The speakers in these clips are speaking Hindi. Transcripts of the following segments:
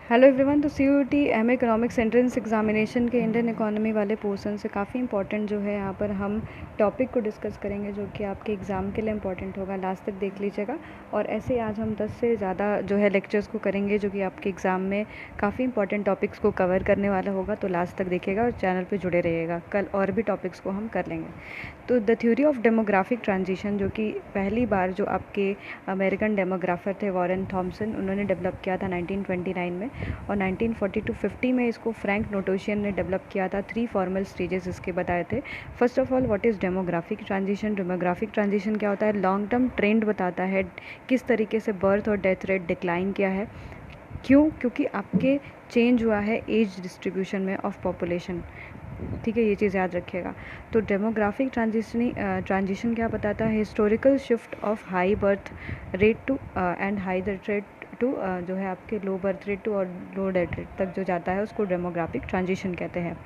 Hello everyone. तो CUET M economics entrance examination के इंडियन इकोनॉमी वाले पोर्शन से काफ़ी इंपॉर्टेंट जो है यहाँ पर हम टॉपिक को डिस्कस करेंगे जो कि आपके एग्ज़ाम के लिए इंपॉर्टेंट होगा। लास्ट तक देख लीजिएगा। और ऐसे आज हम 10 से ज़्यादा जो है लेक्चर्स को करेंगे जो कि आपके एग्ज़ाम में काफ़ी इंपॉर्टेंट टॉपिक्स को कवर करने वाला होगा। तो लास्ट तक देखिएगा और चैनल पर जुड़े रहिएगा। कल और भी टॉपिक्स को हम कर लेंगे। तो the theory of demographic transition जो कि पहली बार जो आपके अमेरिकन डेमोग्राफर थे वॉरेन थॉमसन, उन्होंने डेवलप किया था 1929 में। और 1940-50 में इसको फ्रैंक नोटोशियन ने डेवलप किया था। 3 फॉर्मल स्टेजेस इसके बताए थे। First of all, what is demographic transition. Demographic transition क्या होता है? लॉन्ग टर्म ट्रेंड बताता है किस तरीके से बर्थ और डेथ रेट डिक्लाइन किया है। क्यों? क्योंकि आपके चेंज हुआ है एज डिस्ट्रीब्यूशन में ऑफ पॉपुलेशन। ठीक है, ये चीज़ याद रखिएगा। तो डेमोग्राफिक ट्रांजिशन क्या बताता है? Historical shift of high birth rate to and high death rate to जो है आपके लो बर्थ रेट टू और लो डेथ रेट तक जो जाता है उसको डेमोग्राफिक ट्रांजिशन कहते हैं।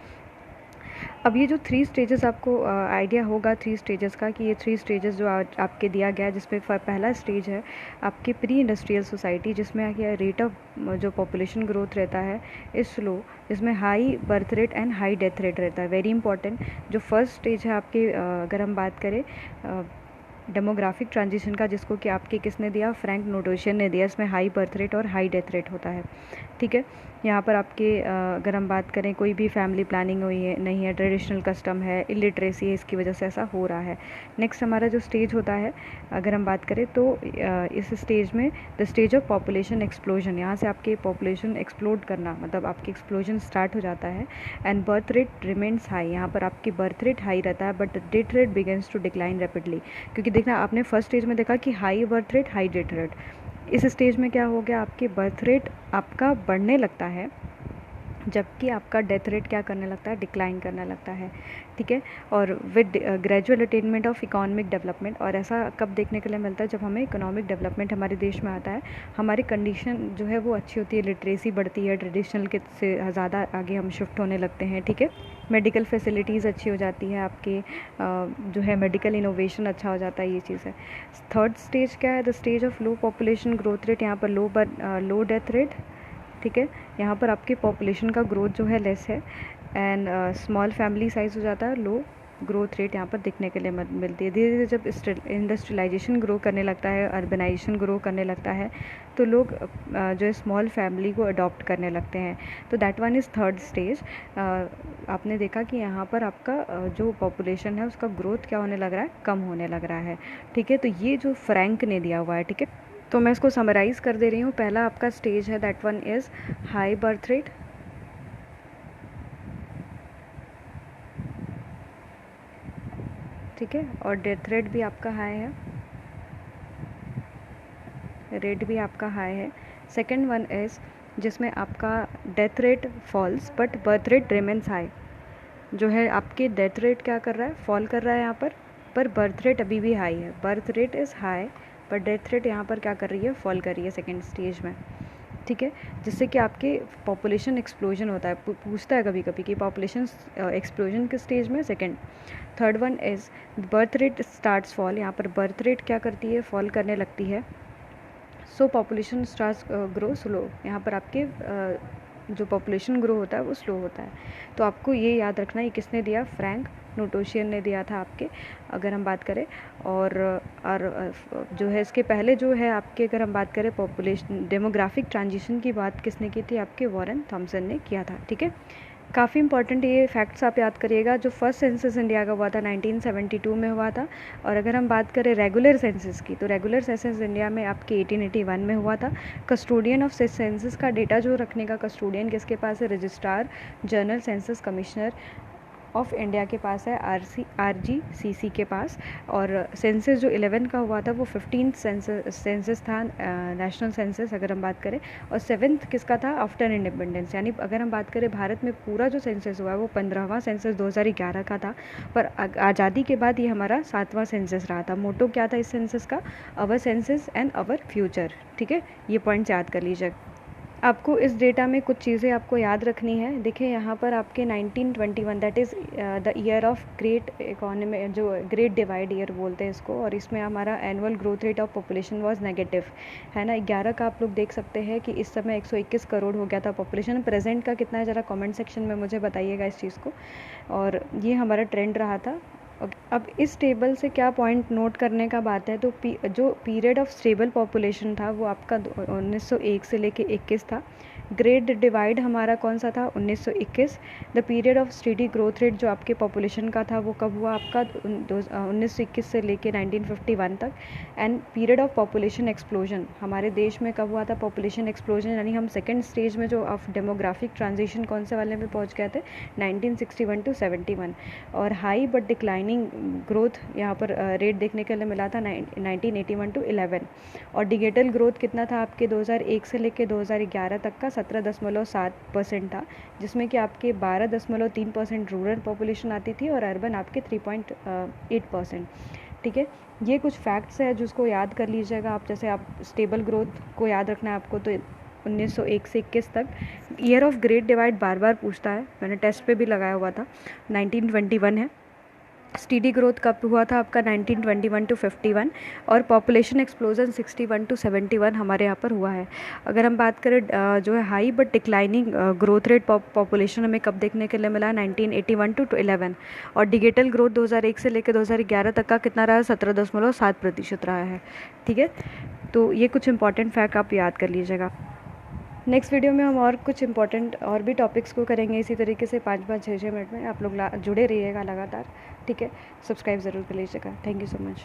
अब ये जो 3 स्टेजेस आपको आइडिया होगा 3 स्टेजेस का कि ये 3 स्टेजेस जो आपके दिया गया है, जिसमें पहला स्टेज है आपकी प्री इंडस्ट्रियल सोसाइटी, जिसमें क्या रेट ऑफ जो पॉपुलेशन ग्रोथ रहता है इस स्लो, जिसमें high birth rate and high death rate रहता है। Very important. जो फर्स्ट स्टेज है आपके अगर हम बात करें डेमोग्राफिक ट्रांजिशन का, जिसको कि आपके किसने दिया? फ्रैंक नोटोशियन ने दिया। इसमें हाई बर्थ रेट और हाई डेथ रेट होता है। ठीक है, यहाँ पर आपके अगर हम बात करें कोई भी फैमिली प्लानिंग हुई है नहीं है, ट्रेडिशनल कस्टम है, इलिटरेसी है, इसकी वजह से ऐसा हो रहा है। नेक्स्ट हमारा जो स्टेज होता है अगर हम बात करें तो इस स्टेज में the stage of population explosion, यहाँ से आपके पॉपुलेशन एक्सप्लोड करना, मतलब आपकी एक्सप्लोजन स्टार्ट हो जाता है। And birth rate remains high, यहाँ पर आपकी बर्थ रेट हाई रहता है but death rate begins to decline rapidly. क्योंकि देखना आपने फर्स्ट स्टेज में देखा कि high birth rate high death rate, इस स्टेज में क्या हो गया? आपके बर्थ रेट आपका बढ़ने लगता है जबकि आपका डेथ रेट क्या करने लगता है? डिक्लाइन करने लगता है। ठीक है, और with gradual attainment of economic development. और ऐसा कब देखने के लिए मिलता है? जब हमें इकोनॉमिक डेवलपमेंट हमारे देश में आता है, हमारी कंडीशन जो है वो अच्छी होती है, लिटरेसी बढ़ती है, ट्रेडिशनल के से ज़्यादा आगे हम शिफ्ट होने लगते हैं। ठीक है, मेडिकल फैसिलिटीज़ अच्छी हो जाती है, आपके जो है मेडिकल इनोवेशन अच्छा हो जाता है, ये चीज़ है। थर्ड स्टेज क्या है? The stage of low population growth rate, यहाँ पर लो डेथ रेट। ठीक है, यहाँ पर आपकी पॉपुलेशन का ग्रोथ जो है लेस है एंड स्मॉल फैमिली साइज़ हो जाता है, लो ग्रोथ रेट यहाँ पर दिखने के लिए मिलती है। धीरे धीरे जब इंडस्ट्रियलाइजेशन ग्रो करने लगता है, अर्बनाइजेशन ग्रो करने लगता है, तो लोग जो है स्मॉल फैमिली को अडॉप्ट करने लगते हैं। तो that one is third stage. आपने देखा कि यहाँ पर आपका जो पॉपुलेशन है उसका ग्रोथ क्या होने लग रहा है? कम होने लग रहा है। ठीक है, तो ये जो फ्रैंक ने दिया हुआ है, ठीक है, तो मैं इसको समराइज़ कर दे रही हूँ। पहला आपका स्टेज है that one is high birth rate, ठीक है, और डेथ रेट भी आपका हाई है, रेट भी आपका हाई है। सेकेंड वन इज़ जिसमें आपका death rate falls but birth rate remains high, जो है आपके डेथ रेट क्या कर रहा है? फॉल कर रहा है यहाँ पर बर्थ रेट अभी भी हाई है। बर्थ रेट इज़ हाई पर डेथ रेट यहाँ पर क्या कर रही है? फॉल कर रही है सेकेंड स्टेज में। ठीक है, जिससे कि आपके पॉपुलेशन एक्सप्लोजन होता है। पूछता है कभी कभी कि पॉपुलेशन एक्सप्लोजन किस स्टेज में? Second. Third one is birth rate starts fall, यहाँ पर बर्थ रेट क्या करती है? फॉल करने लगती है। सो पॉपुलेशन स्टार्ट्स ग्रो स्लो, यहाँ पर आपके जो पॉपुलेशन ग्रो होता है वो स्लो होता है। तो आपको ये याद रखना, ये किसने दिया? फ्रैंक नोटोशियन ने दिया था आपके, अगर हम बात करें। और जो है इसके पहले जो है आपके अगर हम बात करें पॉपुलेशन डेमोग्राफिक ट्रांजिशन की बात किसने की थी? आपके वॉरेन थॉमसन ने किया था। ठीक है, काफ़ी इंपॉर्टेंट ये फैक्ट्स आप याद करिएगा। जो फर्स्ट सेंसस इंडिया का हुआ था 1972 में हुआ था। और अगर हम बात करें रेगुलर सेंसस की, तो रेगुलर सेंसस इंडिया में आपके 1881 में हुआ था। कस्टोडियन ऑफ सेंसस का डेटा जो रखने का कस्टोडियन किसके पास है? Registrar general census commissioner of India के पास है, RGCC के पास। और सेंसस जो 11 का हुआ था वो 15th सेंसस था, नेशनल सेंसस अगर हम बात करें। और 7th किसका था? After independence. यानी अगर हम बात करें भारत में पूरा जो सेंसस हुआ है वो 15वां सेंसस 2011 का था। पर आज़ादी के बाद ये हमारा 7वां सेंसस रहा था। मोटो क्या था इस सेंसस का? अवर सेंसस एंड अवर फ्यूचर। ठीक है, ये पॉइंट्स याद कर लीजिए। आपको इस डेटा में कुछ चीज़ें आपको याद रखनी है। देखिए यहाँ पर आपके 1921 that is the year of great economy, जो ग्रेट डिवाइड ईयर बोलते हैं इसको, और इसमें हमारा annual growth rate of population was negative, है ना। 11 का आप लोग देख सकते हैं कि इस समय 121 करोड़ हो गया था पॉपुलेशन। प्रेजेंट का कितना है ज़रा कमेंट सेक्शन में मुझे बताइएगा इस चीज़ को। और ये हमारा ट्रेंड रहा था। अब इस टेबल से क्या पॉइंट नोट करने का बात है, तो जो पीरियड ऑफ स्टेबल पॉपुलेशन था वो आपका 1901 से लेके 21 था। ग्रेट डिवाइड हमारा कौन सा था, 1921। The period of steady growth rate जो आपके पॉपुलेशन का था वो कब हुआ आपका, 1921 से लेके 1951 तक। And period of population explosion हमारे देश में कब हुआ था, पॉपुलेशन एक्सप्लोजन, यानी हम सेकेंड स्टेज में जो ऑफ डेमोग्राफिक ट्रांजिशन कौन से वाले में पहुंच गए थे, 1961 टू 71। और हाई बट डिक्लाइनिंग ग्रोथ यहाँ पर रेट देखने के लिए मिला था 1981 टू 11। और डिजिटल ग्रोथ कितना था आपके 2001 से लेके 2011 तक का, 17.7% था, जिसमें कि आपके 12.3% रूरल पॉपुलेशन आती थी और अर्बन आपके 3.8%। ठीक है, ये कुछ फैक्ट्स है जिसको याद कर लीजिएगा आप। जैसे आप स्टेबल ग्रोथ को याद रखना है आपको, तो 1901 से 21 तक। ईयर ऑफ ग्रेट डिवाइड बार बार पूछता है, मैंने टेस्ट पे भी लगाया हुआ था, 1921 है। स्टीडी ग्रोथ कब हुआ था आपका, 1921 टू 51। और पॉपुलेशन एक्सप्लोजन 61 टू 71 हमारे यहाँ पर हुआ है। अगर हम बात करें जो है high but declining growth rate population हमें कब देखने के लिए मिला, 1981 टू 11। और डिजिटल ग्रोथ 2001 से लेकर 2011 तक का कितना रहा, 17.7% रहा है। ठीक है, तो ये कुछ इंपॉर्टेंट फैक्ट आप याद कर लीजिएगा। नेक्स्ट वीडियो में हम और कुछ इंपॉर्टेंट और भी टॉपिक्स को करेंगे इसी तरीके से 5-5, 6-6 मिनट में। आप लोग जुड़े रहिएगा लगातार, ठीक है। सब्सक्राइब ज़रूर कर लीजिएगा। Thank you so much.